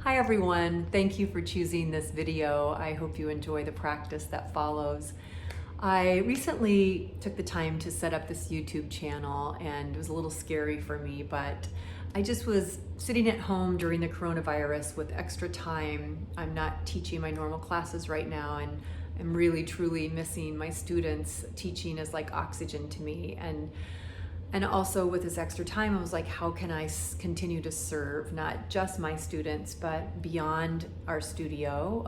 Hi everyone, thank you for choosing this video. I hope you enjoy the practice that follows. I recently took the time to set up this YouTube channel and it was a little scary for me, but I just was sitting at home during the coronavirus with extra time. I'm not teaching my normal classes right now and I'm really truly missing my students. Teaching is like oxygen to me. And also with this extra time, I was like, how can I continue to serve not just my students, but beyond our studio?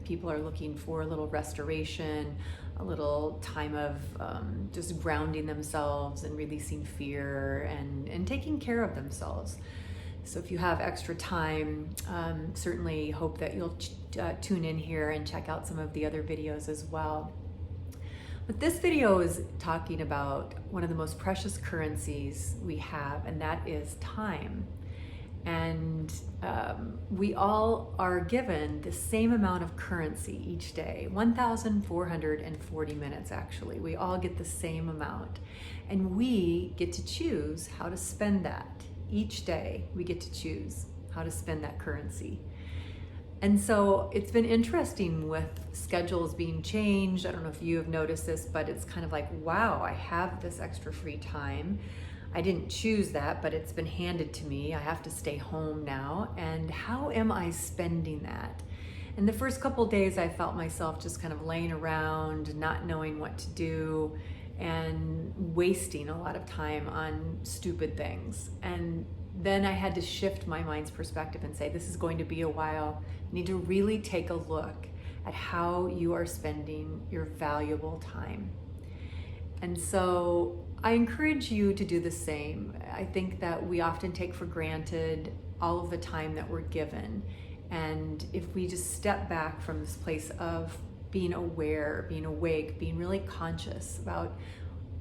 People are looking for a little restoration, a little time of just grounding themselves and releasing fear and taking care of themselves. So if you have extra time, certainly hope that you'll tune in here and check out some of the other videos as well. But this video is talking about one of the most precious currencies we have, and that is time. And we all are given the same amount of currency each day, 1,440 minutes actually. We all get the same amount. And we get to choose how to spend that. Each day we get to choose how to spend that currency. And so it's been interesting with schedules being changed. I don't know if you have noticed this, but it's kind of like, wow, I have this extra free time. I didn't choose that, but it's been handed to me. I have to stay home now. And how am I spending that? And the first couple of days, I felt myself just kind of laying around, not knowing what to do, and wasting a lot of time on stupid things. And then I had to shift my mind's perspective and say, this is going to be a while. You need to really take a look at how you are spending your valuable time. And so I encourage you to do the same. I think that we often take for granted all of the time that we're given. And if we just step back from this place of being aware, being awake, being really conscious about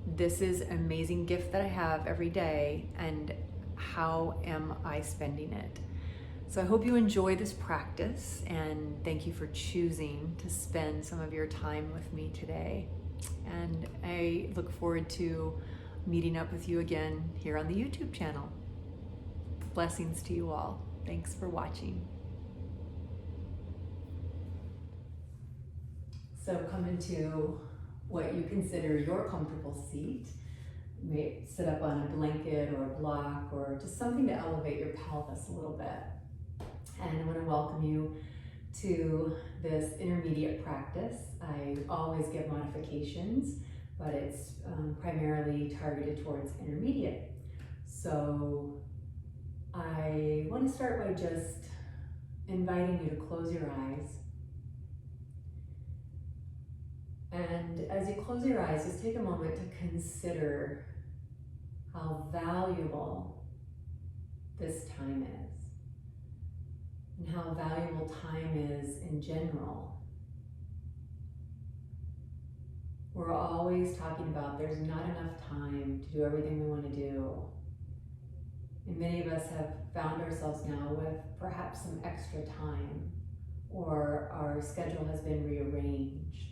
this is an amazing gift that I have every day, and how am I spending it? So I hope you enjoy this practice, and thank you for choosing to spend some of your time with me today. And I look forward to meeting up with you again here on the YouTube channel. Blessings to you all. Thanks for watching. So come into what you consider your comfortable seat. You may sit up on a blanket or a block or just something to elevate your pelvis a little bit. And I want to welcome you to this intermediate practice. I always give modifications, but it's primarily targeted towards intermediate. So I want to start by just inviting you to close your eyes. And as you close your eyes, just take a moment to consider how valuable this time is, and how valuable time is in general. We're always talking about there's not enough time to do everything we want to do. And many of us have found ourselves now with perhaps some extra time, or our schedule has been rearranged.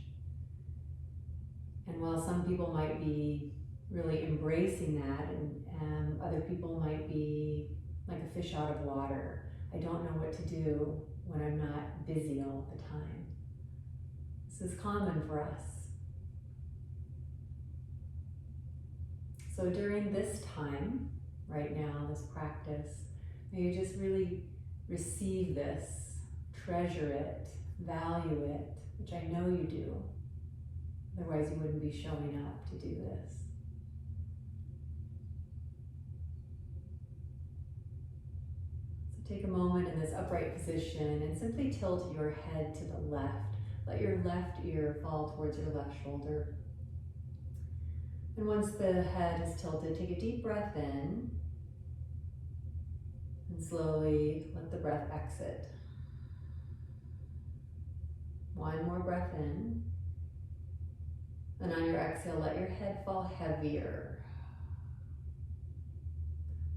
And while some people might be really embracing that, and other people might be like a fish out of water, I don't know what to do when I'm not busy all the time. This is common for us. So during this time, right now, this practice, may you just really receive this, treasure it, value it, which I know you do. Otherwise you wouldn't be showing up to do this. So take a moment in this upright position and simply tilt your head to the left. Let your left ear fall towards your left shoulder. And once the head is tilted, take a deep breath in and slowly let the breath exit. One more breath in. And on your exhale, let your head fall heavier.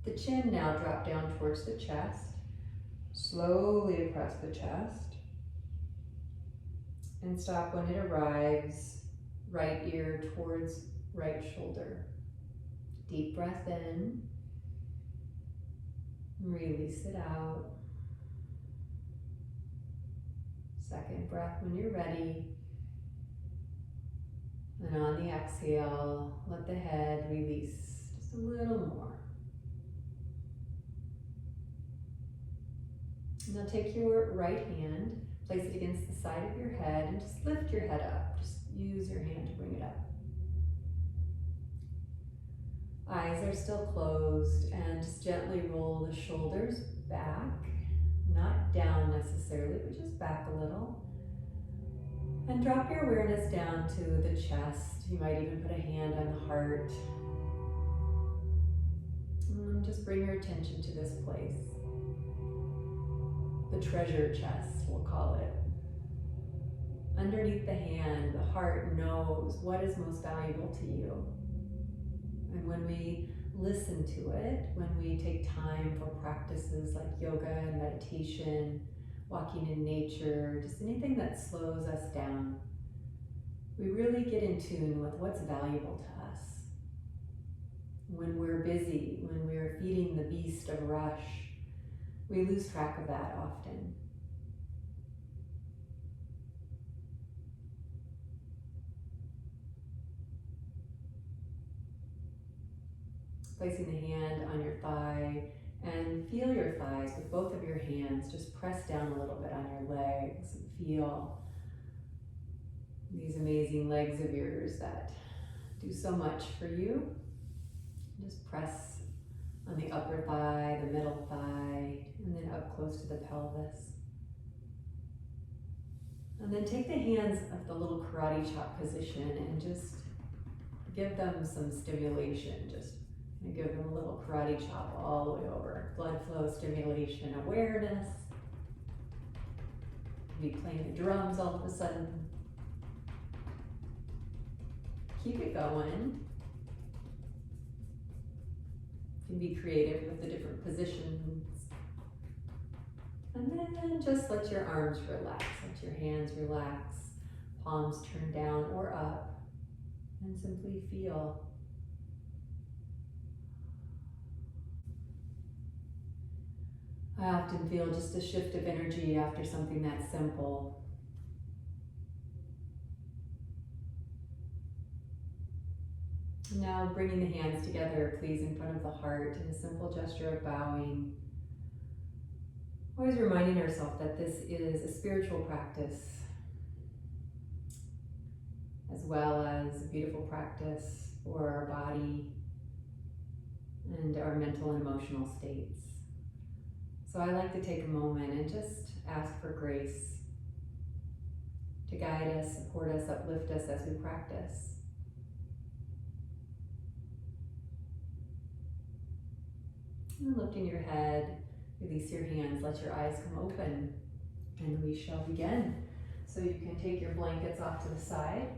The chin now drop down towards the chest. Slowly across the chest. And stop when it arrives, right ear towards right shoulder. Deep breath in. Release it out. Second breath when you're ready. And on the exhale, let the head release just a little more. Now take your right hand, place it against the side of your head, and just lift your head up. Just use your hand to bring it up. Eyes are still closed, and just gently roll the shoulders back, not down necessarily, but just back a little. And drop your awareness down to the chest. You might even put a hand on the heart. And just bring your attention to this place. The treasure chest, we'll call it. Underneath the hand, the heart knows what is most valuable to you. And when we listen to it, when we take time for practices like yoga and meditation, walking in nature, just anything that slows us down, we really get in tune with what's valuable to us. When we're busy, when we're feeding the beast of rush, we lose track of that often. Placing the hand on your thigh, and feel your thighs with both of your hands. Just press down a little bit on your legs and feel these amazing legs of yours that do so much for you. Just press on the upper thigh, the middle thigh, and then up close to the pelvis. And then take the hands of the little karate chop position and just give them some stimulation. Just give them a little karate chop all the way over. Blood flow, stimulation, awareness. Be playing the drums all of a sudden. Keep it going. You can be creative with the different positions. And then just let your arms relax. Let your hands relax. Palms turn down or up. And simply feel. I often feel just a shift of energy after something that simple. Now bringing the hands together, please, in front of the heart in a simple gesture of bowing. Always reminding ourselves that this is a spiritual practice as well as a beautiful practice for our body and our mental and emotional states. So I like to take a moment and just ask for grace to guide us, support us, uplift us as we practice. And lifting your head, release your hands, let your eyes come open, and we shall begin. So you can take your blankets off to the side.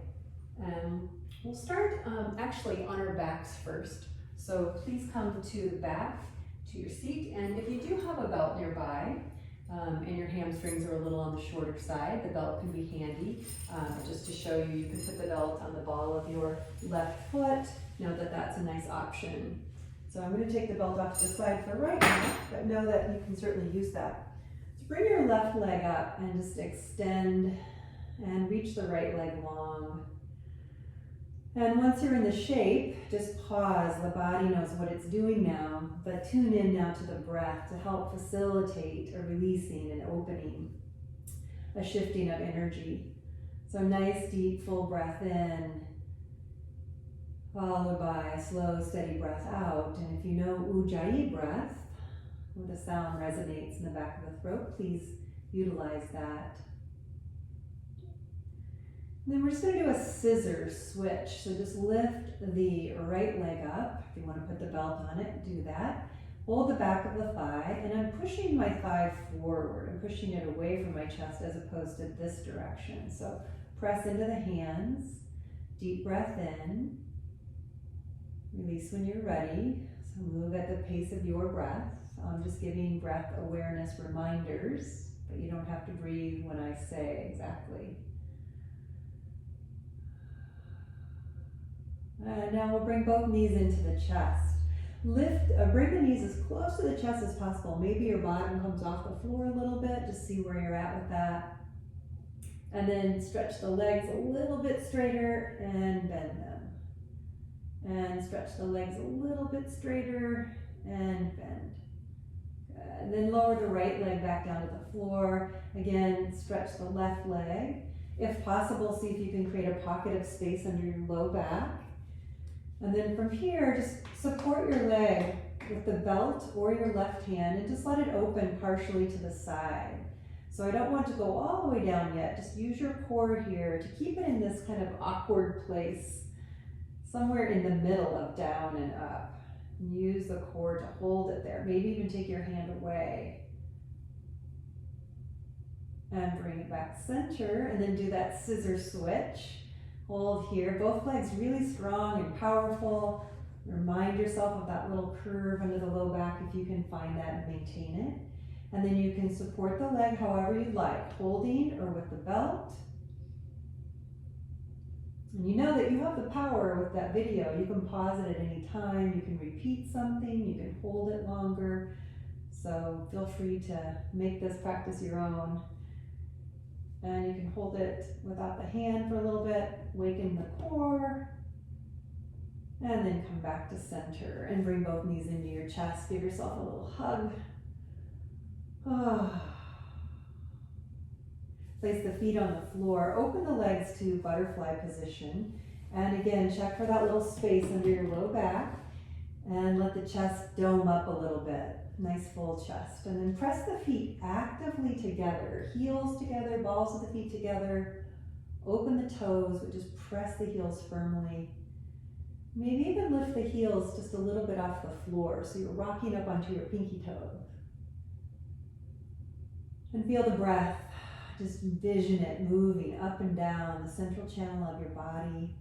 We'll start actually on our backs first. So please come to the back, to your seat, and if you do have a belt nearby, and your hamstrings are a little on the shorter side, the belt can be handy. Just to show you, you can put the belt on the ball of your left foot. Know that that's a nice option. So I'm going to take the belt off to the side for right now, but know that you can certainly use that. So bring your left leg up and just extend and reach the right leg long. And once you're in the shape, just pause. The body knows what it's doing now, but tune in now to the breath to help facilitate a releasing and opening, a shifting of energy. So nice, deep, full breath in, followed by a slow, steady breath out. And if you know Ujjayi breath, where the sound resonates in the back of the throat, please utilize that. And then we're just going to do a scissor switch. So just lift the right leg up. If you want to put the belt on it, do that. Hold the back of the thigh, and I'm pushing my thigh forward. I'm pushing it away from my chest as opposed to this direction. So press into the hands, deep breath in, release when you're ready. So move at the pace of your breath. I'm just giving breath awareness reminders, but you don't have to breathe when I say exactly. Now we'll bring both knees into the chest. Bring the knees as close to the chest as possible. Maybe your bottom comes off the floor a little bit. Just see where you're at with that. And then stretch the legs a little bit straighter and bend them. And stretch the legs a little bit straighter and bend. Good. And then lower the right leg back down to the floor. Again, stretch the left leg. If possible, see if you can create a pocket of space under your low back. And then from here, just support your leg with the belt or your left hand and just let it open partially to the side. So I don't want to go all the way down yet. Just use your core here to keep it in this kind of awkward place, somewhere in the middle of down and up. And use the core to hold it there. Maybe even take your hand away. And bring it back center, and then do that scissor switch. Hold here, both legs really strong and powerful. Remind yourself of that little curve under the low back if you can find that and maintain it. And then you can support the leg however you like, holding or with the belt. And you know that you have the power with that video. You can pause it at any time, you can repeat something, you can hold it longer. So feel free to make this practice your own. And you can hold it without the hand for a little bit, waken the core, and then come back to center and bring both knees into your chest. Give yourself a little hug. Place the feet on the floor, open the legs to butterfly position, and again, check for that little space under your low back, and let the chest dome up a little bit. Nice full chest. And then press the feet actively together. Heels together, balls of the feet together. Open the toes, but just press the heels firmly. Maybe even lift the heels just a little bit off the floor so you're rocking up onto your pinky toes. And feel the breath. Just envision it moving up and down the central channel of your body.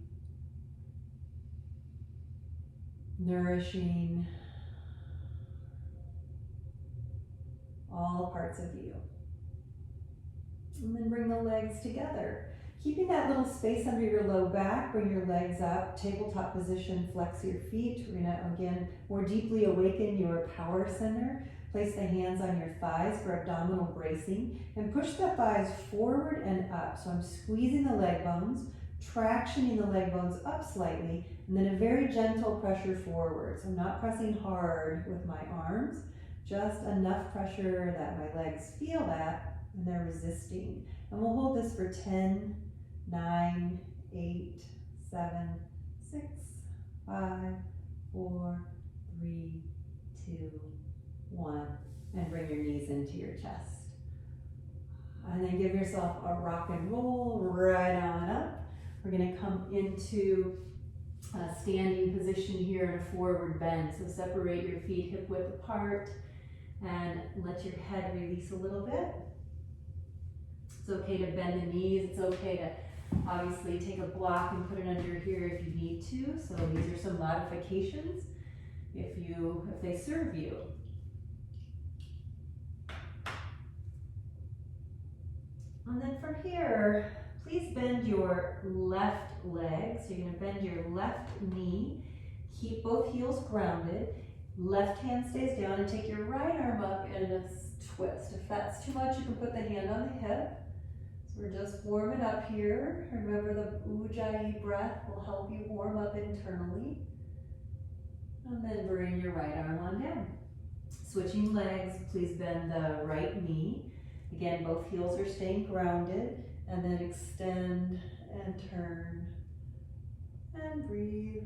Nourishing all parts of you. And then bring the legs together. Keeping that little space under your low back, bring your legs up, tabletop position, flex your feet. We're gonna, again, more deeply awaken your power center. Place the hands on your thighs for abdominal bracing and push the thighs forward and up. So I'm squeezing the leg bones, tractioning the leg bones up slightly, and then a very gentle pressure forward. So I'm not pressing hard with my arms, just enough pressure that my legs feel that and they're resisting. And we'll hold this for 10, 9, 8, 7, 6, 5, 4, 3, 2, 1. And bring your knees into your chest. And then give yourself a rock and roll right on up. We're going to come into a standing position here in a forward bend. So separate your feet hip width apart and let your head release a little bit. It's okay to bend the knees. It's okay to obviously take a block and put it under here if you need to. So these are some modifications if they serve you. And then from here, please bend your left leg. So you're going to bend your left knee. Keep both heels grounded. Left hand stays down and take your right arm up in a twist. If that's too much, you can put the hand on the hip. So we're just warming up here. Remember the Ujjayi breath will help you warm up internally. And then bring your right arm on down. Switching legs, please bend the right knee. Again, both heels are staying grounded. And then extend and turn and breathe.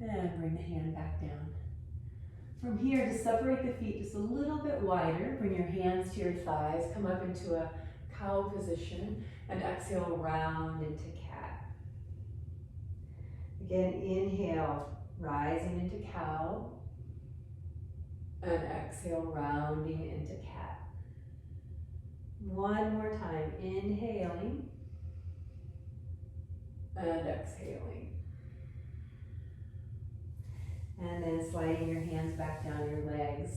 And bring the hand back down. From here, to separate the feet just a little bit wider, bring your hands to your thighs, come up into a cow position, and exhale, round into cat. Again, inhale, rising into cow, and exhale, rounding into cat. One more time, inhaling, and exhaling. And then sliding your hands back down your legs.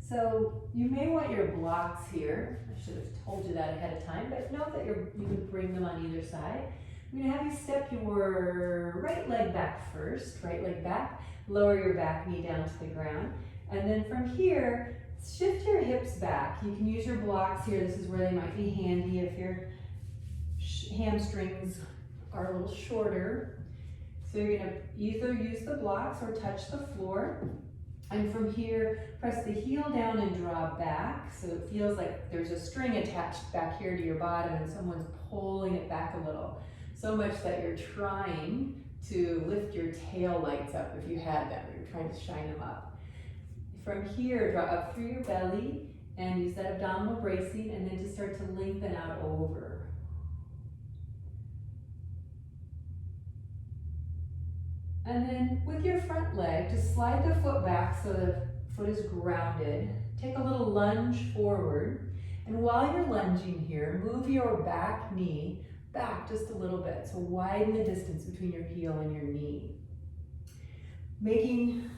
So you may want your blocks here. I should have told you that ahead of time, but note that you would bring them on either side. I'm going to have you step your right leg back first, right leg back. Lower your back knee down to the ground. And then from here, shift your hips back. You can use your blocks here. This is where they might be handy if your hamstrings are a little shorter. So you're gonna either use the blocks or touch the floor. And from here, press the heel down and draw back. So it feels like there's a string attached back here to your bottom and someone's pulling it back a little. So much that you're trying to lift your tail lights up if you had them. You're trying to shine them up. From here, draw up through your belly and use that abdominal bracing, and then just start to lengthen out over. And then with your front leg, just slide the foot back so the foot is grounded. Take a little lunge forward. And while you're lunging here, move your back knee back just a little bit. So widen the distance between your heel and your knee. Making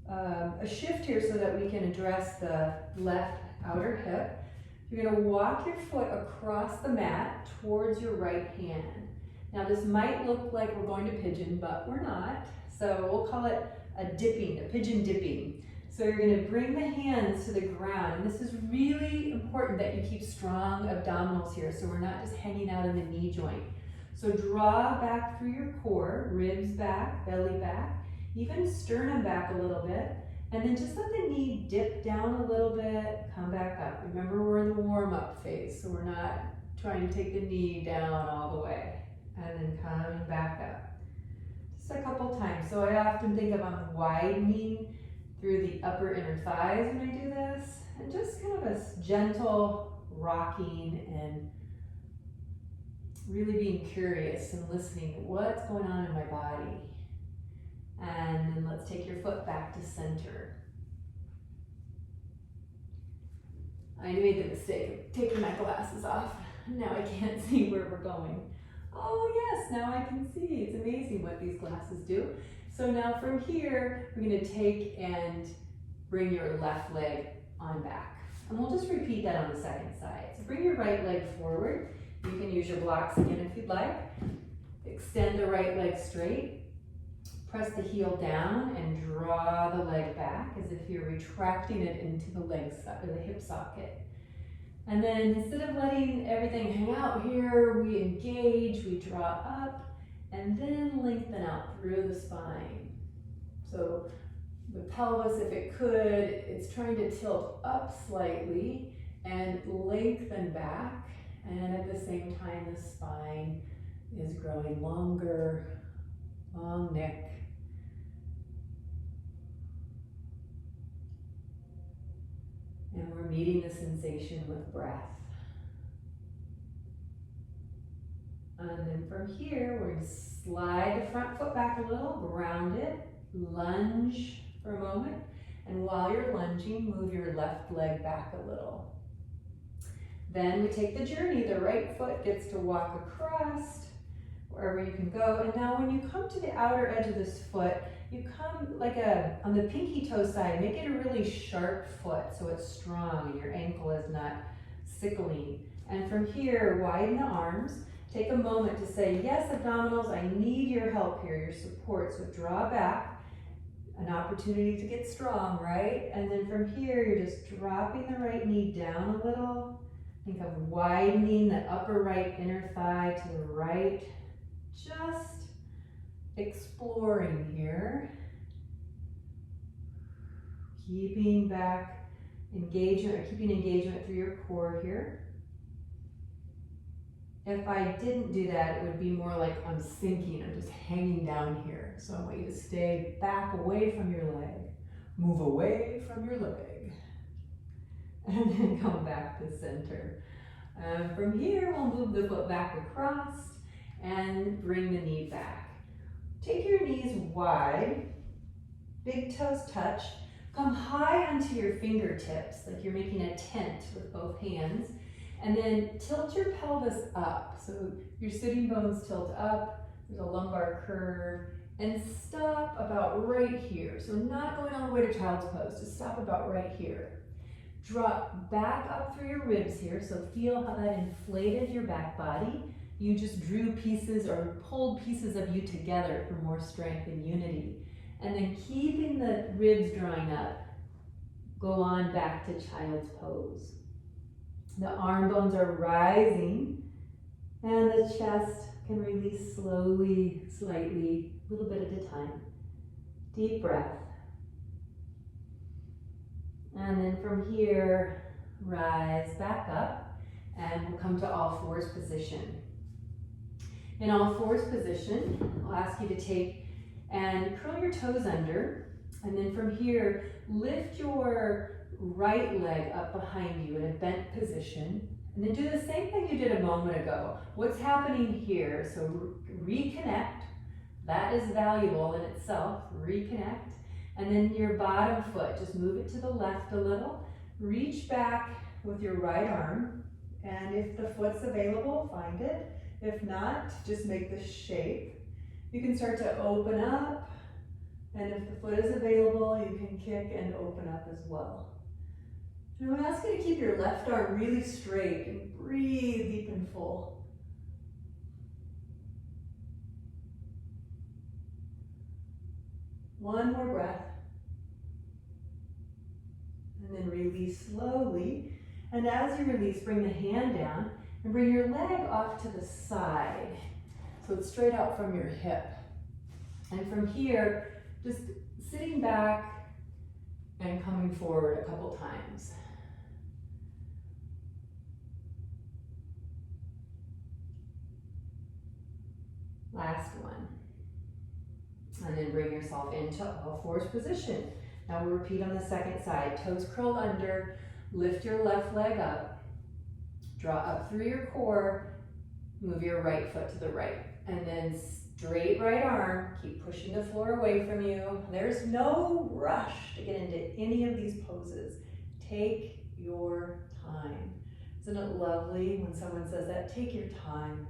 a shift here so that we can address the left outer hip. You're going to walk your foot across the mat towards your right hand. Now this might look like we're going to pigeon, but we're not. So we'll call it a pigeon dipping. So you're going to bring the hands to the ground. And this is really important that you keep strong abdominals here so we're not just hanging out in the knee joint. So draw back through your core, ribs back, belly back. Even sternum back a little bit, and then just let the knee dip down a little bit, come back up. Remember, we're in the warm-up phase, so we're not trying to take the knee down all the way, and then coming back up. Just a couple times. So I often think of I'm widening through the upper inner thighs when I do this, and just kind of a gentle rocking and really being curious and listening, what's going on in my body? And then let's take your foot back to center. I made the mistake of taking my glasses off. Now I can't see where we're going. Oh yes, now I can see. It's amazing what these glasses do. So now from here, we're going to take and bring your left leg on back. And we'll just repeat that on the second side. So bring your right leg forward. You can use your blocks again if you'd like. Extend the right leg straight. Press the heel down and draw the leg back as if you're retracting it into the the hip socket. And then instead of letting everything hang out here, we engage, we draw up, and then lengthen out through the spine. So the pelvis, if it could, it's trying to tilt up slightly and lengthen back. And at the same time, the spine is growing longer, long neck. And we're meeting the sensation with breath. And then from here, we're going to slide the front foot back a little, ground it, lunge for a moment. And while you're lunging, move your left leg back a little. Then we take the journey. The right foot gets to walk across wherever you can go. And now when you come to the outer edge of this foot, you come like on the pinky toe side, make it a really sharp foot so it's strong and your ankle is not sickling. And from here, widen the arms. Take a moment to say, yes, abdominals, I need your help here, your support. So draw back, an opportunity to get strong, right? And then from here, you're just dropping the right knee down a little. Think of widening the upper right inner thigh to the right. Just exploring here. Keeping back engagement, or keeping engagement through your core here. If I didn't do that, it would be more like I'm sinking, I'm just hanging down here. So I want you to stay back away from your leg, move away from your leg, and then come back to center. From here, we'll move the foot back across and bring the knee back. Take your knees wide, big toes touch, come high onto your fingertips, like you're making a tent with both hands, and then tilt your pelvis up. So your sitting bones tilt up, there's a lumbar curve, and stop about right here. So not going all the way to child's pose, just stop about right here. Drop back up through your ribs here, so feel how that inflated your back body. You just drew pieces or pulled pieces of you together for more strength and unity. And then keeping the ribs drawing up, go on back to child's pose. The arm bones are rising and the chest can release slowly, slightly, a little bit at a time. Deep breath. And then from here, rise back up and we'll come to all fours position. In all fours position, I'll ask you to take and curl your toes under, and then from here, lift your right leg up behind you in a bent position, and then do the same thing you did a moment ago. What's happening here? So reconnect. That is valuable in itself. Reconnect. And then your bottom foot, just move it to the left a little. Reach back with your right arm, and if the foot's available, find it. If not, just make this shape. You can start to open up, and if the foot is available, you can kick and open up as well. And I'm asking you to keep your left arm really straight and breathe deep and full. One more breath. And then release slowly. And as you release, bring the hand down and bring your leg off to the side. So it's straight out from your hip. And from here, just sitting back and coming forward a couple times. Last one. And then bring yourself into all fours position. Now we'll repeat on the second side. Toes curled under, lift your left leg up, draw up through your core, move your right foot to the right. And then straight right arm, keep pushing the floor away from you. There's no rush to get into any of these poses. Take your time. Isn't it lovely when someone says that? Take your time.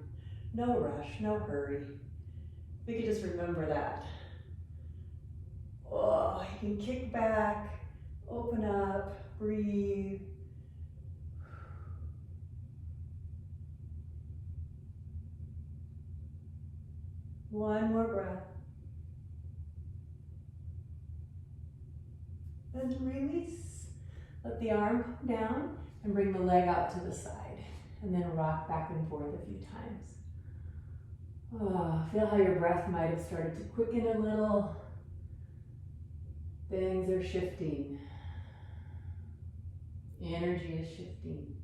No rush, no hurry. We could just remember that. Oh, you can kick back, open up, breathe. One more breath. Then release. Let the arm come down and bring the leg out to the side. And then rock back and forth a few times. Oh, feel how your breath might have started to quicken a little. Things are shifting. Energy is shifting.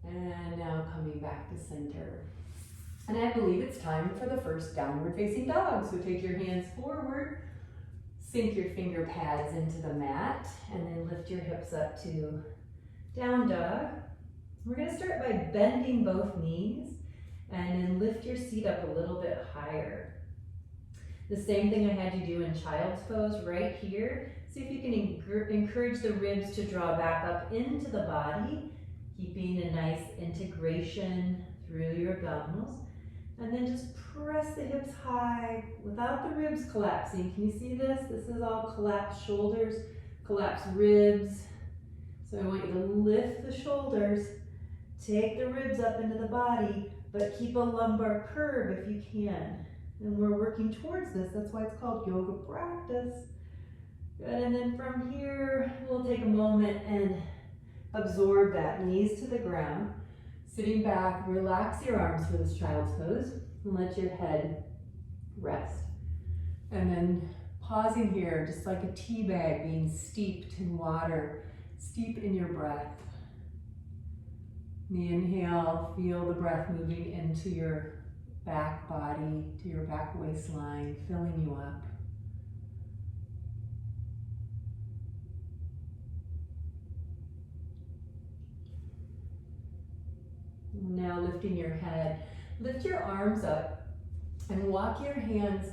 And now coming back to center. And I believe it's time for the first downward facing dog. So take your hands forward, sink your finger pads into the mat, and then lift your hips up to down dog. We're going to start by bending both knees and then lift your seat up a little bit higher. The same thing I had you do in child's pose right here. See if you can encourage the ribs to draw back up into the body, keeping a nice integration through your abdominals. And then just press the hips high without the ribs collapsing. Can you see this? This is all collapsed shoulders, collapsed ribs. So I want you to lift the shoulders, take the ribs up into the body, but keep a lumbar curve if you can. And we're working towards this. That's why it's called yoga practice. Good, and then from here, we'll take a moment and absorb that. Knees to the ground. Sitting back, relax your arms for this child's pose and let your head rest. And then pausing here, just like a tea bag being steeped in water, steep in your breath. The inhale, feel the breath moving into your back body, to your back waistline, filling you up. Now lifting your head, lift your arms up and walk your hands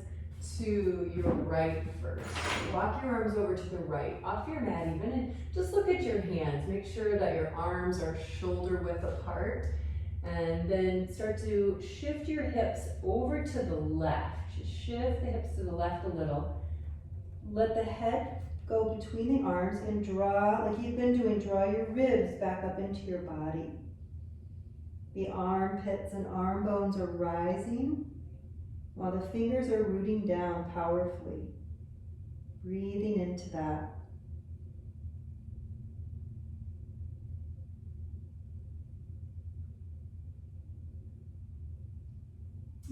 to your right first. Walk your arms over to the right, off your mat even, and just look at your hands. Make sure that your arms are shoulder width apart, and then start to shift your hips over to the left. Just shift the hips to the left a little. Let the head go between the arms and draw, like you've been doing, draw your ribs back up into your body. The armpits and arm bones are rising while the fingers are rooting down powerfully. Breathing into that.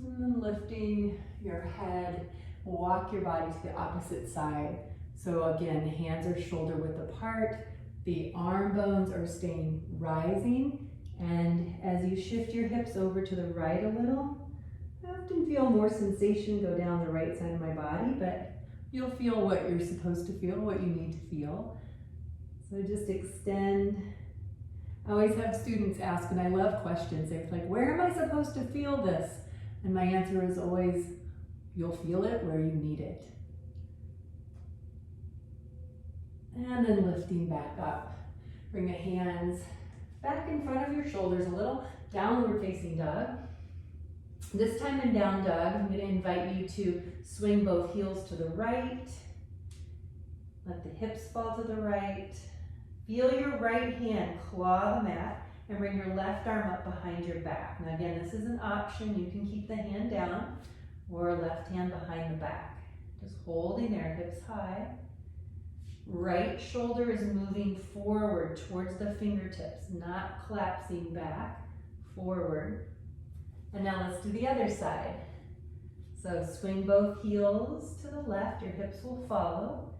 And then lifting your head, walk your body to the opposite side. So again, hands are shoulder width apart, the arm bones are staying rising, and as you shift your hips over to the right a little, I often feel more sensation go down the right side of my body, but you'll feel what you're supposed to feel, what you need to feel. So just extend. I always have students ask, and I love questions. They're like, where am I supposed to feel this? And my answer is always, you'll feel it where you need it. And then lifting back up. Bring the hands back in front of your shoulders a little, downward facing dog. This time in down dog, I'm going to invite you to swing both heels to the right. Let the hips fall to the right. Feel your right hand claw the mat and bring your left arm up behind your back. Now again, this is an option. You can keep the hand down or left hand behind the back. Just holding there, hips high. Right shoulder is moving forward towards the fingertips, not collapsing back, forward. And now let's do the other side. So swing both heels to the left, your hips will follow.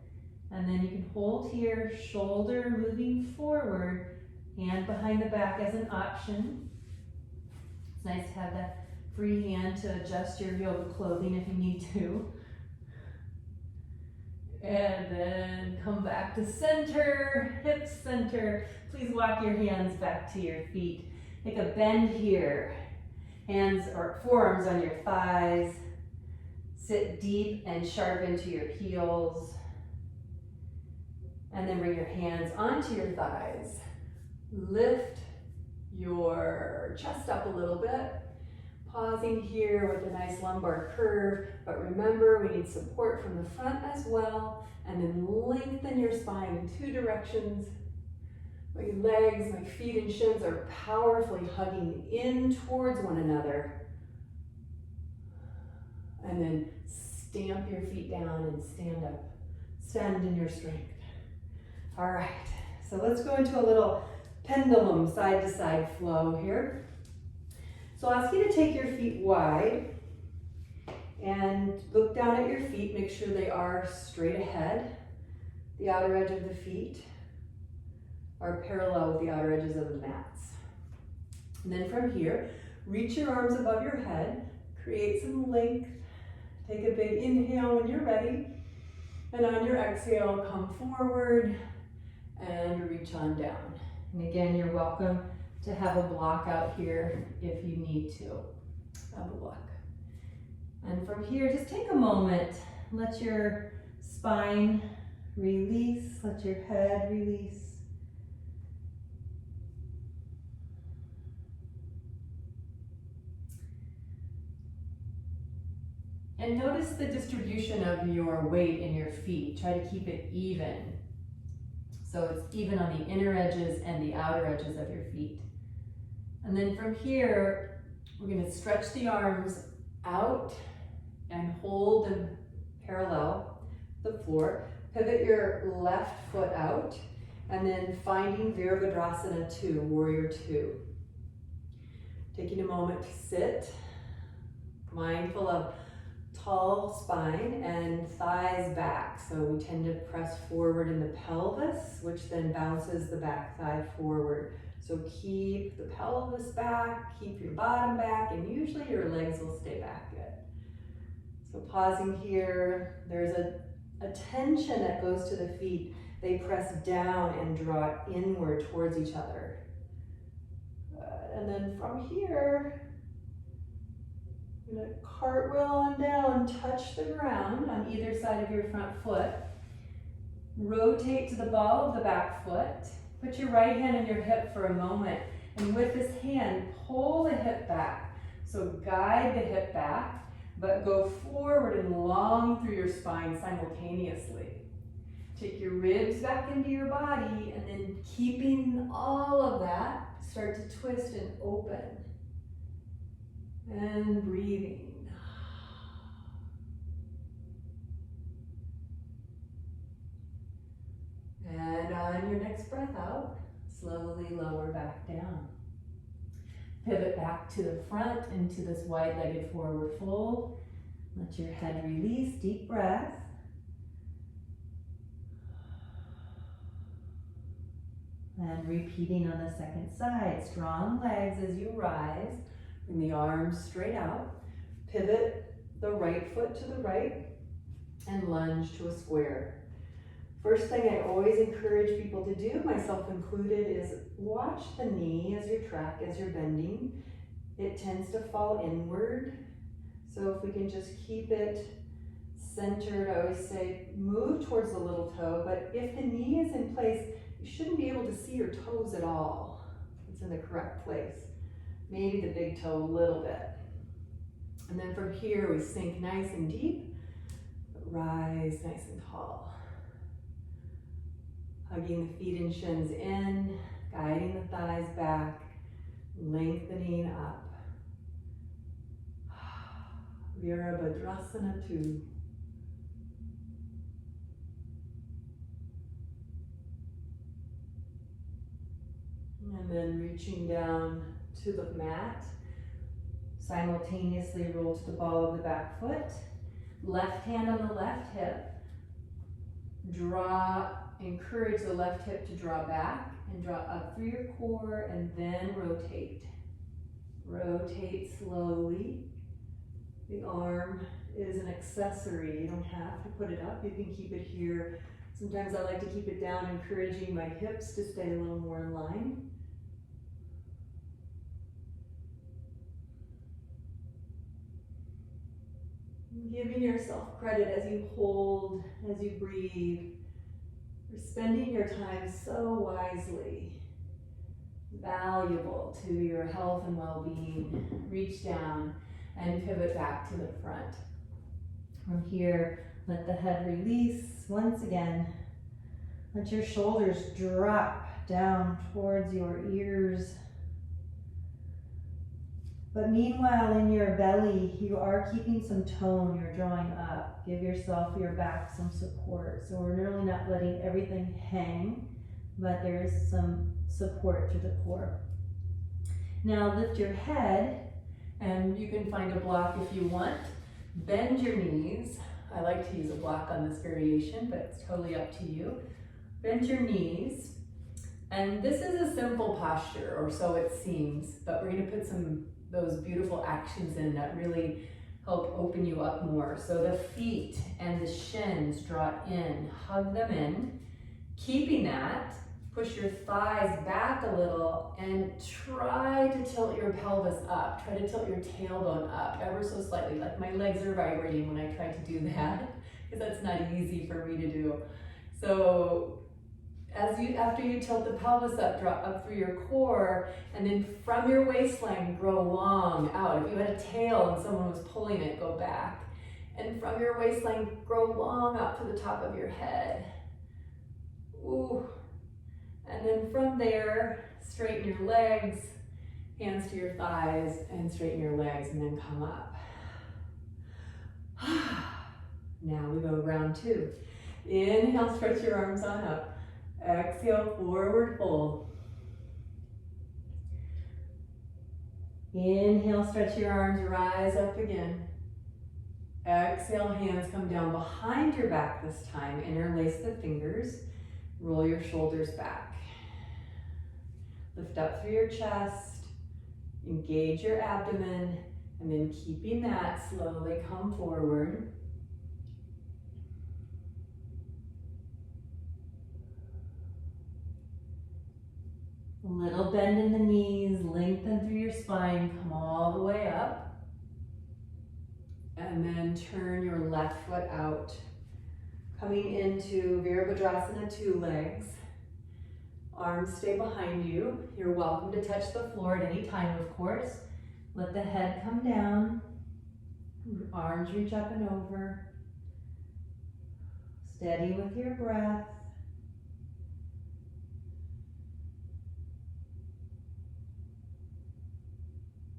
And then you can hold here, shoulder moving forward, hand behind the back as an option. It's nice to have that free hand to adjust your yoga clothing if you need to. And then come back to center, hips center. Please walk your hands back to your feet. Take a bend here. Hands or forearms on your thighs. Sit deep and sharp into your heels. And then bring your hands onto your thighs. Lift your chest up a little bit. Pausing here with a nice lumbar curve, but remember we need support from the front as well. And then lengthen your spine in two directions. My legs, my feet and shins are powerfully hugging in towards one another. And then stamp your feet down and stand up. Stand in your strength. All right, so let's go into a little pendulum side to side flow here. So I'll ask you to take your feet wide and look down at your feet. Make sure they are straight ahead. The outer edge of the feet are parallel with the outer edges of the mats. And then from here, reach your arms above your head, create some length. Take a big inhale when you're ready. And on your exhale, come forward and reach on down. And again, you're welcome to have a block out here if you need to have a block. And from here, just take a moment. Let your spine release. Let your head release. And notice the distribution of your weight in your feet. Try to keep it even. So it's even on the inner edges and the outer edges of your feet. And then from here, we're going to stretch the arms out and hold them parallel the floor. Pivot your left foot out and then finding Virabhadrasana 2, Warrior 2. Taking a moment to sit, mindful of tall spine and thighs back. So we tend to press forward in the pelvis, which then bounces the back thigh forward. So keep the pelvis back, keep your bottom back, and usually your legs will stay back good. So pausing here, there's a tension that goes to the feet. They press down and draw inward towards each other. And then from here, I'm going to cartwheel on down, touch the ground on either side of your front foot. Rotate to the ball of the back foot. Put your right hand on your hip for a moment. And with this hand, pull the hip back. So guide the hip back, but go forward and long through your spine simultaneously. Take your ribs back into your body, and then keeping all of that, start to twist and open. And breathing. And on your next breath out, slowly lower back down. Pivot back to the front into this wide-legged forward fold. Let your head release, deep breath. And repeating on the second side, strong legs as you rise. Bring the arms straight out. Pivot the right foot to the right and lunge to a square. First thing I always encourage people to do, myself included, is watch the knee as you're bending. It tends to fall inward. So if we can just keep it centered, I always say move towards the little toe, but if the knee is in place, you shouldn't be able to see your toes at all. It's in the correct place. Maybe the big toe a little bit. And then from here, we sink nice and deep, rise nice and tall. Hugging the feet and shins in, guiding the thighs back, lengthening up. Virabhadrasana 2. And then reaching down to the mat, simultaneously roll to the ball of the back foot, left hand on the left hip, encourage the left hip to draw back and draw up through your core and then rotate. Rotate slowly. The arm is an accessory. You don't have to put it up. You can keep it here. Sometimes I like to keep it down, encouraging my hips to stay a little more in line. Giving yourself credit as you hold, as you breathe. You're spending your time so wisely. Valuable to your health and well-being. Reach down and pivot back to the front. From here, let the head release once again. Let your shoulders drop down towards your ears. But meanwhile, in your belly, you are keeping some tone. You're drawing up. Give yourself, your back, some support. So we're really not letting everything hang, but there is some support to the core. Now lift your head, and you can find a block if you want. Bend your knees. I like to use a block on this variation, but it's totally up to you. Bend your knees. And this is a simple posture, or so it seems, but we're going to put those beautiful actions in that really help open you up more. So the feet and the shins draw in, hug them in. Keeping that, push your thighs back a little and try to tilt your pelvis up. Try to tilt your tailbone up ever so slightly. Like my legs are vibrating when I try to do that, because that's not easy for me to do. So after you tilt the pelvis up, draw up through your core, and then from your waistline, grow long out. If you had a tail and someone was pulling it, go back. And from your waistline, grow long up to the top of your head. Ooh. And then from there, straighten your legs, hands to your thighs, and straighten your legs, and then come up. Now we go round 2. Inhale, stretch your arms on up. Exhale, forward fold. Inhale, stretch your arms, rise up again. Exhale, hands come down behind your back this time. Interlace the fingers. Roll your shoulders back. Lift up through your chest. Engage your abdomen. And then keeping that, slowly come forward. A little bend in the knees, lengthen through your spine, come all the way up. And then turn your left foot out. Coming into Virabhadrasana 2 legs. Arms stay behind you. You're welcome to touch the floor at any time, of course. Let the head come down. Arms reach up and over. Steady with your breath.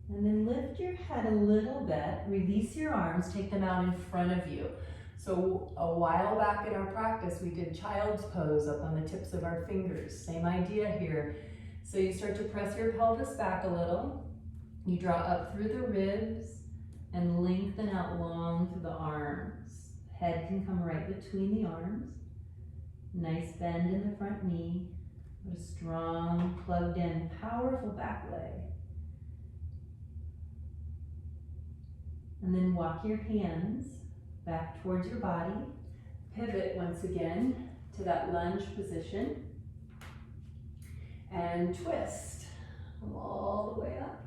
And then lift your head a little bit, release your arms, take them out in front of you. So a while back in our practice, we did child's pose up on the tips of our fingers. Same idea here. So you start to press your pelvis back a little, You draw up through the ribs and lengthen out long through the arms. Head can come right between the arms. Nice bend in the front knee. But a strong, plugged in, powerful back leg. And then walk your hands back towards your body. Pivot once again to that lunge position. And twist. Come all the way up.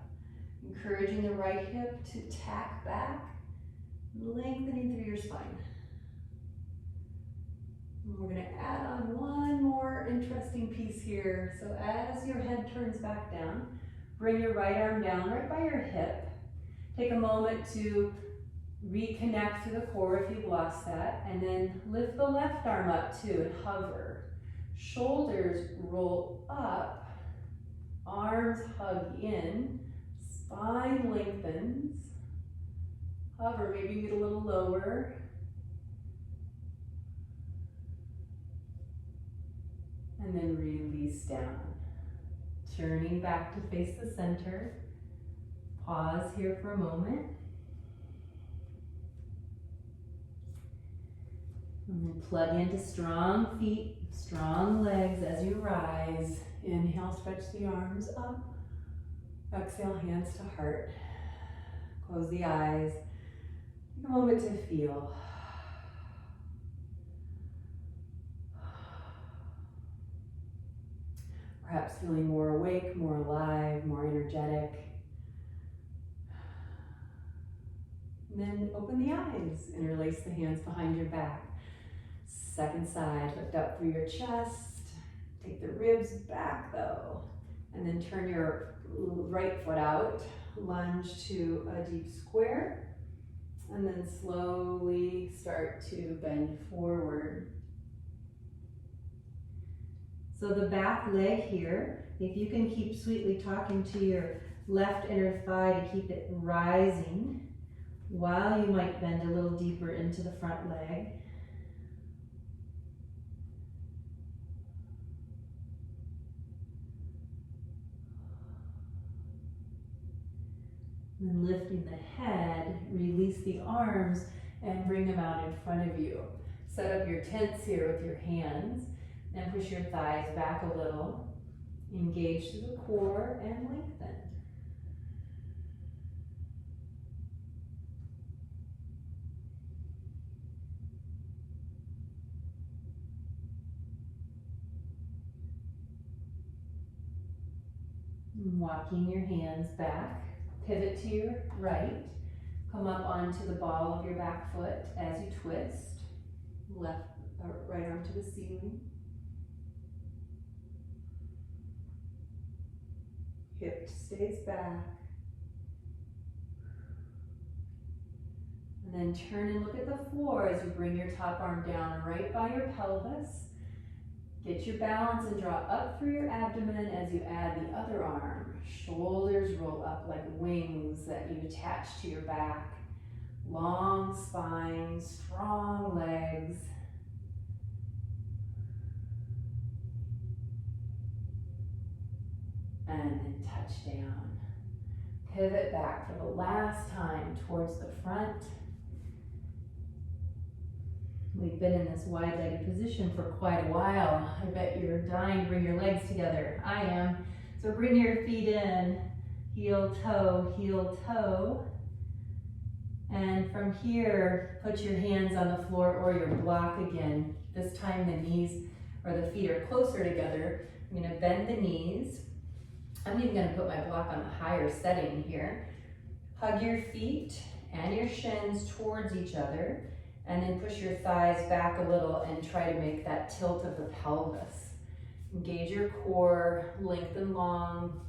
Encouraging the right hip to tack back. Lengthening through your spine. And we're going to add on one more interesting piece here. So as your head turns back down, bring your right arm down right by your hip. Take a moment to reconnect to the core if you've lost that, and then lift the left arm up too and hover. Shoulders roll up, arms hug in, spine lengthens. Hover, maybe you get a little lower. And then release down. Turning back to face the center. Pause here for a moment. And then plug into strong feet, strong legs as you rise. Inhale, stretch the arms up. Exhale, hands to heart. Close the eyes. Take a moment to feel. Perhaps feeling more awake, more alive, more energetic. And then open the eyes, interlace the hands behind your back. Second side, lift up through your chest. Take the ribs back though. And then turn your right foot out. Lunge to a deep square. And then slowly start to bend forward. So the back leg here, if you can keep sweetly talking to your left inner thigh to keep it rising, while you might bend a little deeper into the front leg. And lifting the head, release the arms and bring them out in front of you. Set up your tents here with your hands and push your thighs back a little. Engage to the core and lengthen. Walking your hands back, pivot to your right, come up onto the ball of your back foot as you twist, left or right arm to the ceiling. Hip stays back. And then turn and look at the floor as you bring your top arm down right by your pelvis. Get your balance and draw up through your abdomen as you add the other arm. Shoulders roll up like wings that you attach to your back. Long spine, strong legs. And then touch down. Pivot back for the last time towards the front. We've been in this wide-legged position for quite a while. I bet you're dying to bring your legs together. I am. So bring your feet in, heel, toe. And from here, put your hands on the floor or your block again. This time the knees or the feet are closer together. I'm gonna bend the knees. I'm even gonna put my block on the higher setting here. Hug your feet and your shins towards each other. And then push your thighs back a little and try to make that tilt of the pelvis. Engage your core, lengthen long,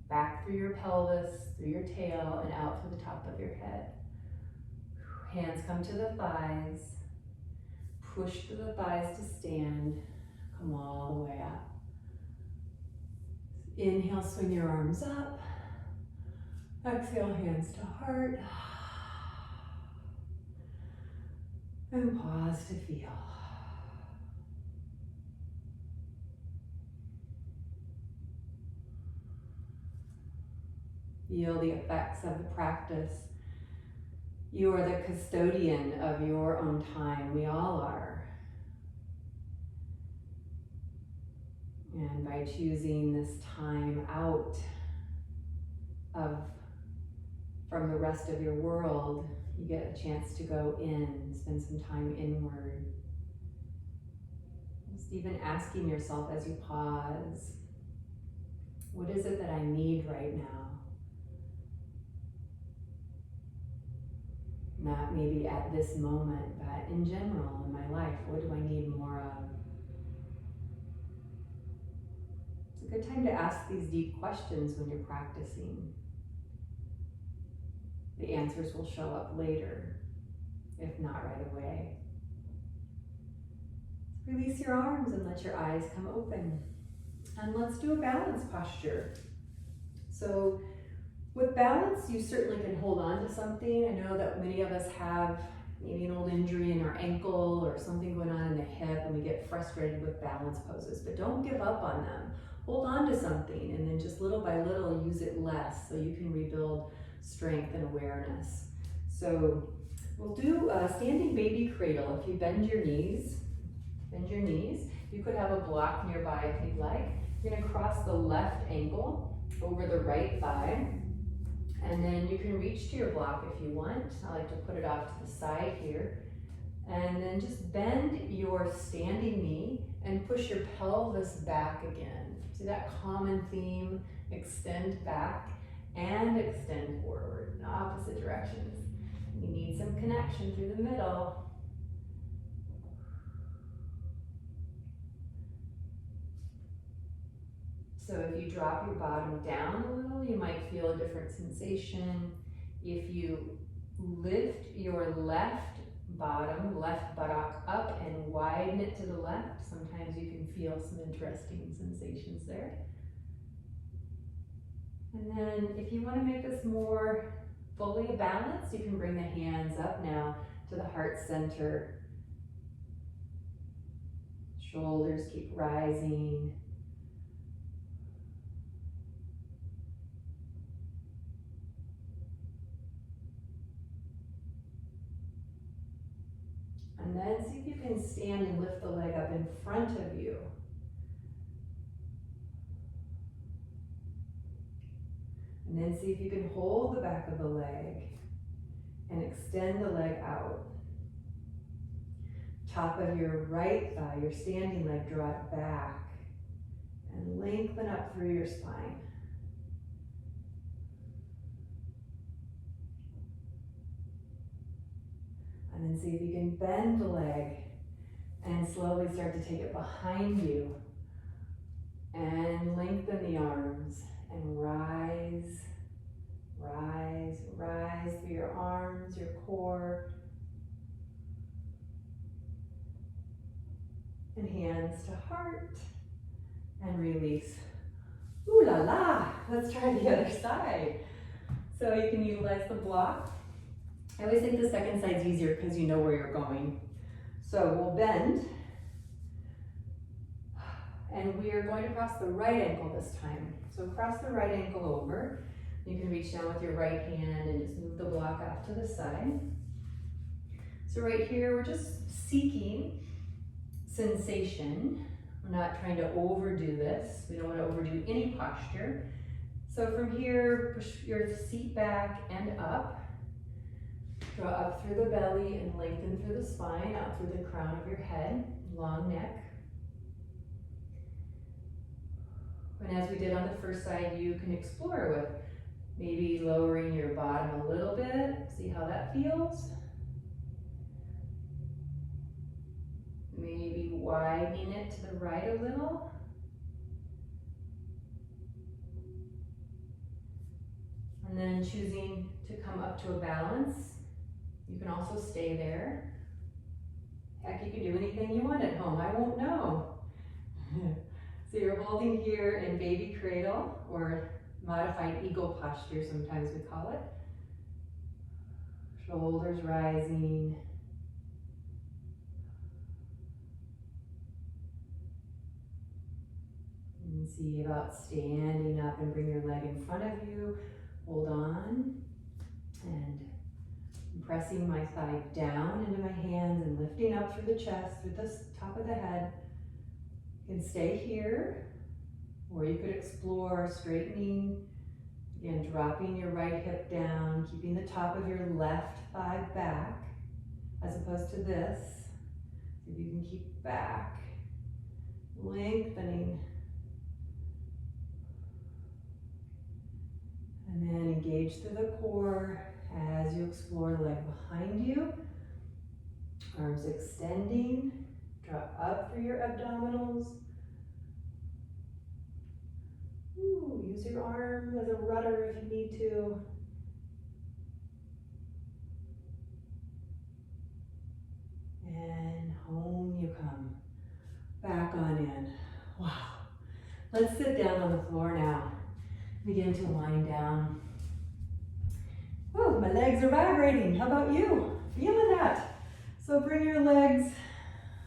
back through your pelvis, through your tail, and out through the top of your head. Hands come to the thighs. Push through the thighs to stand. Come all the way up. Inhale, swing your arms up. Exhale, hands to heart. And pause to feel. feel the effects of the practice. You are the custodian of your own time. We all are. And by choosing this time out from the rest of your world, you get a chance to go in, spend some time inward. Just even asking yourself as you pause, what is it that I need right now? Not maybe at this moment, but in general in my life, what do I need more of? It's a good time to ask these deep questions when you're practicing. The answers will show up later, if not right away. Release your arms and let your eyes come open. And let's do a balance posture. So with balance, you certainly can hold on to something. I know that many of us have maybe an old injury in our ankle or something going on in the hip, and we get frustrated with balance poses, but don't give up on them. Hold on to something, and then just little by little use it less so you can rebuild strength and awareness. So we'll do a standing baby cradle. If you bend your knees. You could have a block nearby if you'd like. You're gonna cross the left ankle over the right thigh, and then you can reach to your block if you want. I like to put it off to the side here. And then just bend your standing knee and push your pelvis back again. See that common theme? Extend back and extend forward in opposite directions. You need some connection through the middle. So if you drop your bottom down a little, you might feel a different sensation. If you lift your left buttock up and widen it to the left, sometimes you can feel some interesting sensations there. And then if you want to make this more fully balanced, you can bring the hands up now to the heart center. Shoulders keep rising. And then see if you can stand and lift the leg up in front of you. And then see if you can hold the back of the leg and extend the leg out. Top of your right thigh, your standing leg, draw it back and lengthen up through your spine. And then see if you can bend the leg and slowly start to take it behind you and lengthen the arms and rise, rise, rise through your arms, your core, and hands to heart and release. Ooh la la, let's try the other side. So you can utilize the block. I always think the second side's easier because you know where you're going. So we'll bend, and we are going to cross the right ankle this time. So cross the right ankle over. You can reach down with your right hand and just move the block off to the side. So right here, we're just seeking sensation. We're not trying to overdo this. We don't want to overdo any posture. So from here, push your seat back and up. Draw up through the belly and lengthen through the spine, out through the crown of your head, long neck. And as we did on the first side, you can explore with maybe lowering your bottom a little bit, see how that feels. Maybe widening it to the right a little. And then choosing to come up to a balance. You can also stay there. Heck, you can do anything you want at home. I won't know. So you're holding here in baby cradle, or modified eagle posture, sometimes we call it. Shoulders rising. And see about standing up and bring your leg in front of you, Hold on, and I'm pressing my thigh down into my hands and lifting up through the chest, through the top of the head. You can stay here, or you could explore straightening, again, dropping your right hip down, keeping the top of your left thigh back, as opposed to this. See if you can keep back, lengthening. And then engage through the core as you explore the leg behind you. Arms extending, draw up through your abdominals. Ooh, use your arm as a rudder if you need to. And home you come. Back on in. Wow. Let's sit down on the floor now. Begin to wind down. Oh, my legs are vibrating. How about you? Feeling that? So bring your legs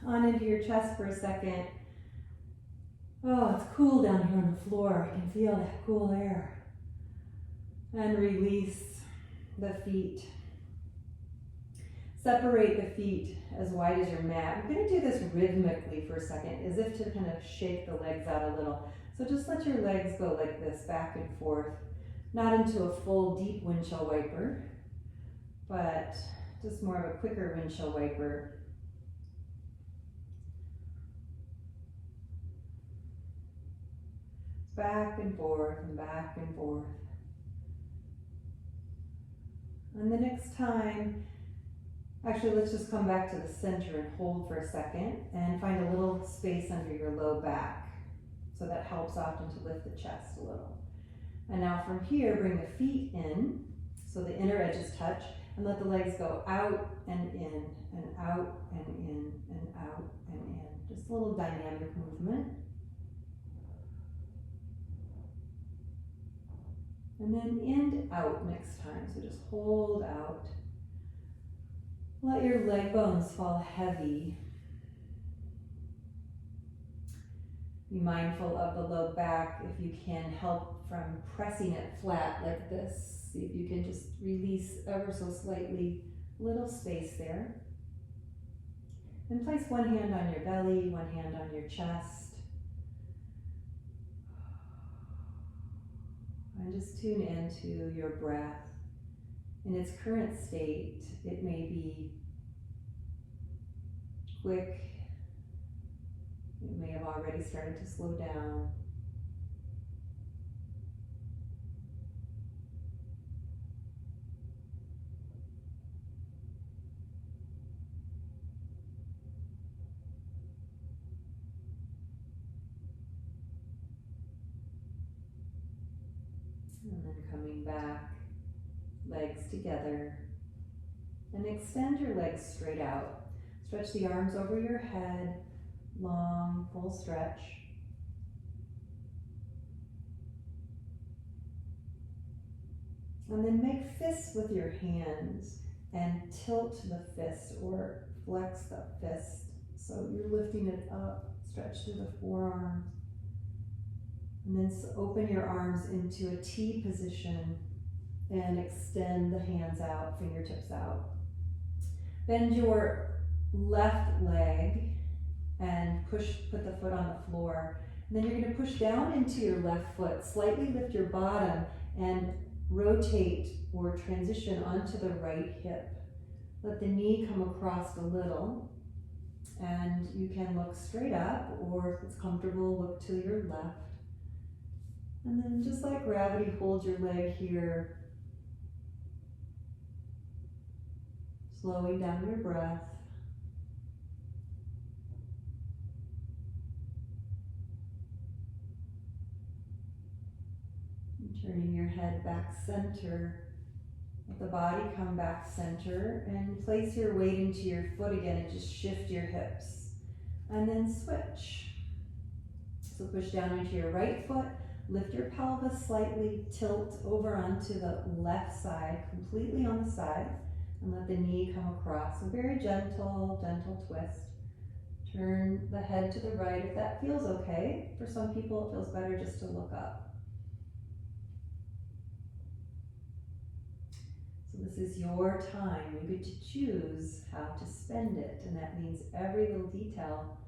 on into your chest for a second. Oh, it's cool down here on the floor. I can feel that cool air. And release the feet. Separate the feet as wide as your mat. We're going to do this rhythmically for a second, as if to kind of shake the legs out a little. So just let your legs go like this, back and forth. Not into a full deep windshield wiper, but just more of a quicker windshield wiper. Back and forth and back and forth. And the next time, actually let's just come back to the center and hold for a second and find a little space under your low back. So that helps often to lift the chest a little. And now from here, bring the feet in, so the inner edges touch, and let the legs go out and in, and out and in, and out and in. Just a little dynamic movement. And then in, out next time, so just hold out. Let your leg bones fall heavy. Be mindful of the low back. If you can, help from pressing it flat like this. See if you can just release ever so slightly, little space there. And place one hand on your belly, one hand on your chest. And just tune into your breath. In its current state, it may be quick. It may have already started to slow down. And then coming back, legs together. And extend your legs straight out. Stretch the arms over your head. Long, full stretch. And then make fists with your hands and tilt the fist or flex the fist. So you're lifting it up, stretch through the forearms. And then open your arms into a T position and extend the hands out, fingertips out. Bend your left leg and put the foot on the floor. And then you're going to push down into your left foot, slightly lift your bottom and rotate or transition onto the right hip. Let the knee come across a little, and you can look straight up, or if it's comfortable, look to your left. And then just like gravity, hold your leg here, slowing down your breath. Turning your head back center. Let the body come back center and place your weight into your foot again and just shift your hips. And then switch. So push down into your right foot, lift your pelvis slightly, tilt over onto the left side, completely on the side, and let the knee come across. A very gentle, gentle twist. Turn the head to the right if that feels okay. For some people, it feels better just to look up. This is your time. You get to choose how to spend it, and that means every little detail.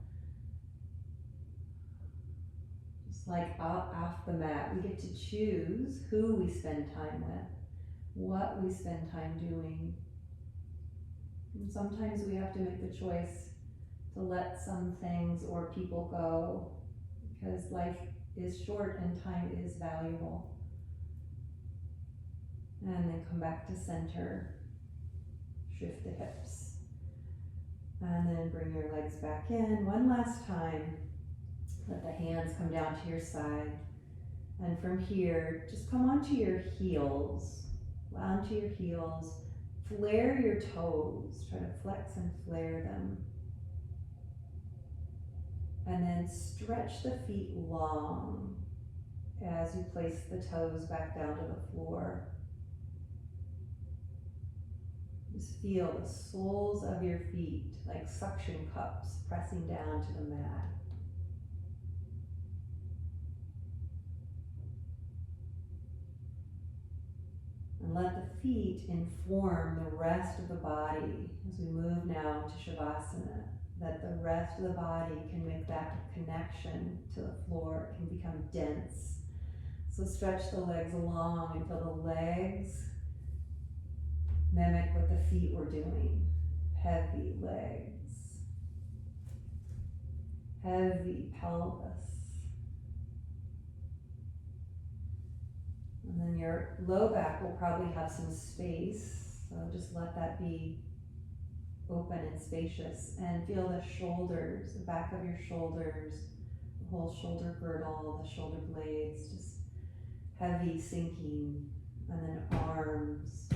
Just like off the mat, we get to choose who we spend time with, what we spend time doing. And sometimes we have to make the choice to let some things or people go, because life is short and time is valuable. And then come back to center, shift the hips. And then bring your legs back in one last time. Let the hands come down to your side. And from here, just come onto your heels. Onto your heels. Flare your toes. Try to flex and flare them. And then stretch the feet long as you place the toes back down to the floor. Just feel the soles of your feet like suction cups pressing down to the mat. And let the feet inform the rest of the body as we move now to Shavasana. That the rest of the body can make that connection to the floor, it can become dense. So stretch the legs long until the legs mimic what the feet were doing. Heavy legs, heavy pelvis. And then your low back will probably have some space, so just let that be open and spacious. And feel the shoulders, the back of your shoulders, the whole shoulder girdle, the shoulder blades, just heavy sinking. And then arms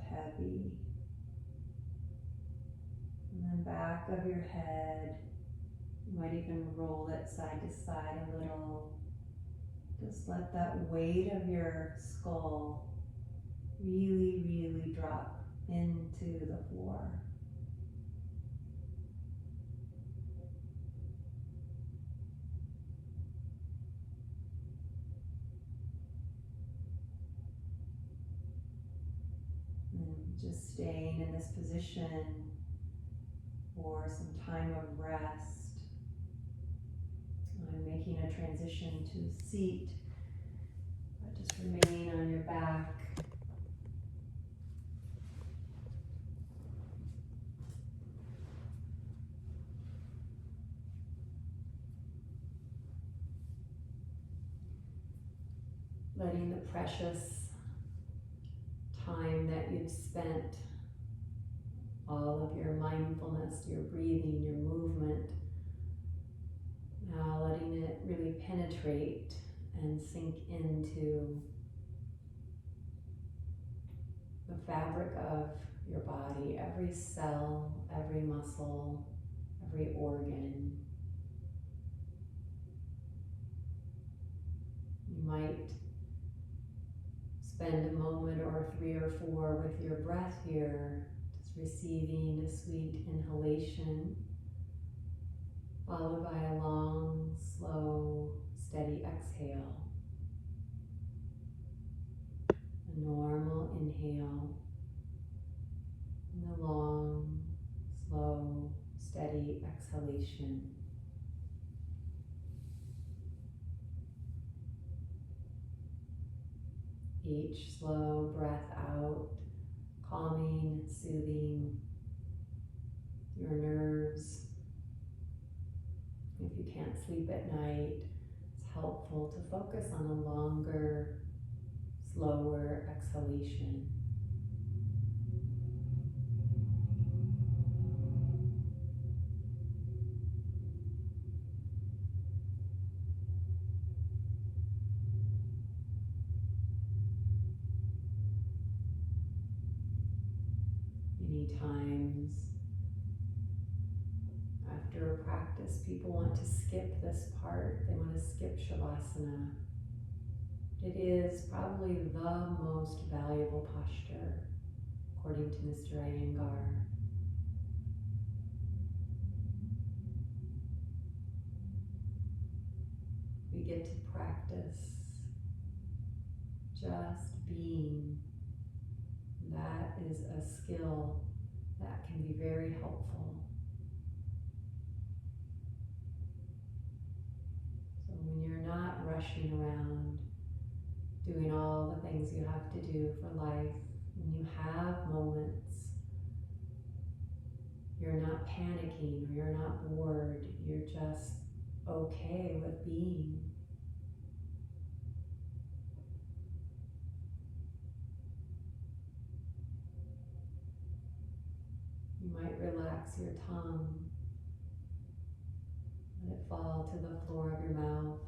heavy. And then back of your head, you might even roll it side to side a little. Just let that weight of your skull really, really drop into the floor. And just staying in this position for some time of rest. I'm making a transition to seat, but just remain on your back. Letting the precious time that you've spent, all of your mindfulness, your breathing, your movement, now letting it really penetrate and sink into the fabric of your body, every cell, every muscle, every organ. You might spend a moment or 3 or 4 with your breath here, just receiving a sweet inhalation, followed by a long, slow, steady exhale. A normal inhale, and a long, slow, steady exhalation. Each slow breath out, calming, soothing your nerves. If you can't sleep at night, it's helpful to focus on a longer, slower exhalation. Many times after a practice, people want to skip this part. They want to skip Shavasana. It is probably the most valuable posture, according to Mr. Iyengar. We get to practice just being That is a skill that can be very helpful. So when you're not rushing around, doing all the things you have to do for life, when you have moments, you're not panicking or you're not bored, you're just okay with being. You might relax your tongue, let it fall to the floor of your mouth.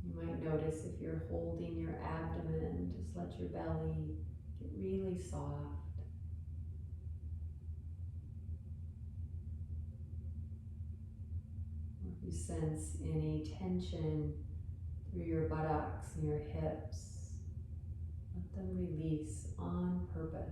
You might notice if you're holding your abdomen, just let your belly get really soft. Or if you sense any tension through your buttocks and your hips, let them release on purpose.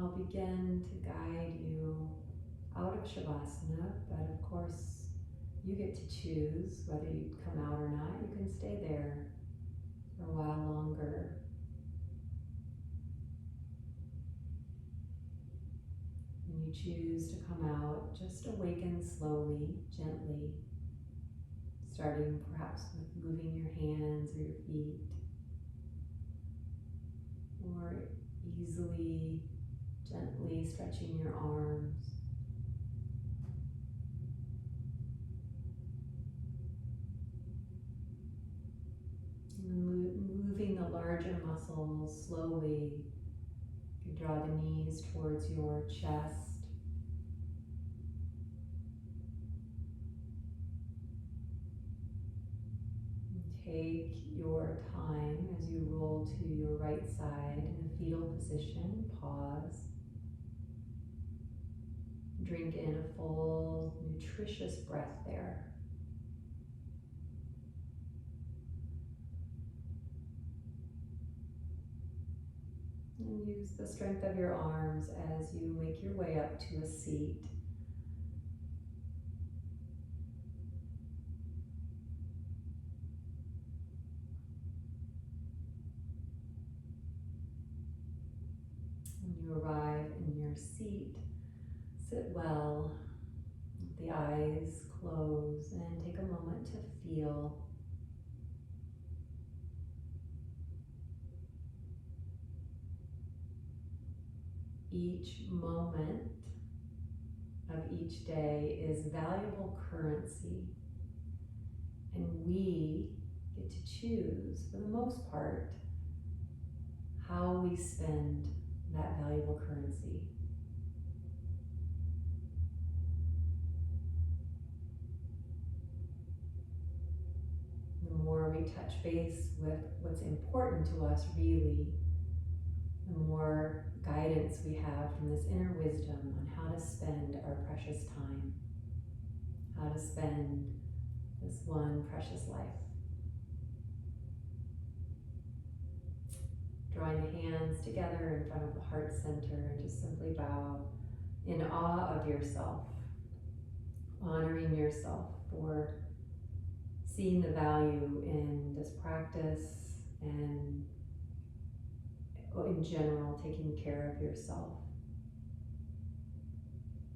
I'll begin to guide you out of Shavasana, but of course you get to choose whether you come out or not. You can stay there for a while longer. When you choose to come out, just awaken slowly, gently, starting perhaps with moving your hands or your feet, or easily, gently stretching your arms. Moving the larger muscles slowly. You draw the knees towards your chest. Take your time as you roll to your right side in the fetal position. Pause. Drink in a full, nutritious breath there. And use the strength of your arms as you make your way up to a seat. When you arrive in your seat, sit well, let the eyes close, and take a moment to feel. Each moment of each day is valuable currency, and we get to choose, for the most part, how we spend that valuable currency. The more we touch base with what's important to us really, the more guidance we have from this inner wisdom on how to spend our precious time, how to spend this one precious life. Drawing the hands together in front of the heart center and just simply bow in awe of yourself, honoring yourself for seeing the value in this practice and in general, taking care of yourself.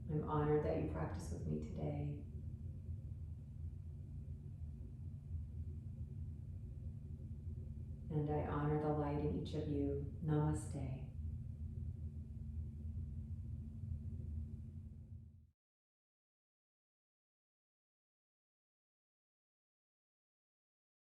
I'm honored that you practice with me today. And I honor the light in each of you. Namaste.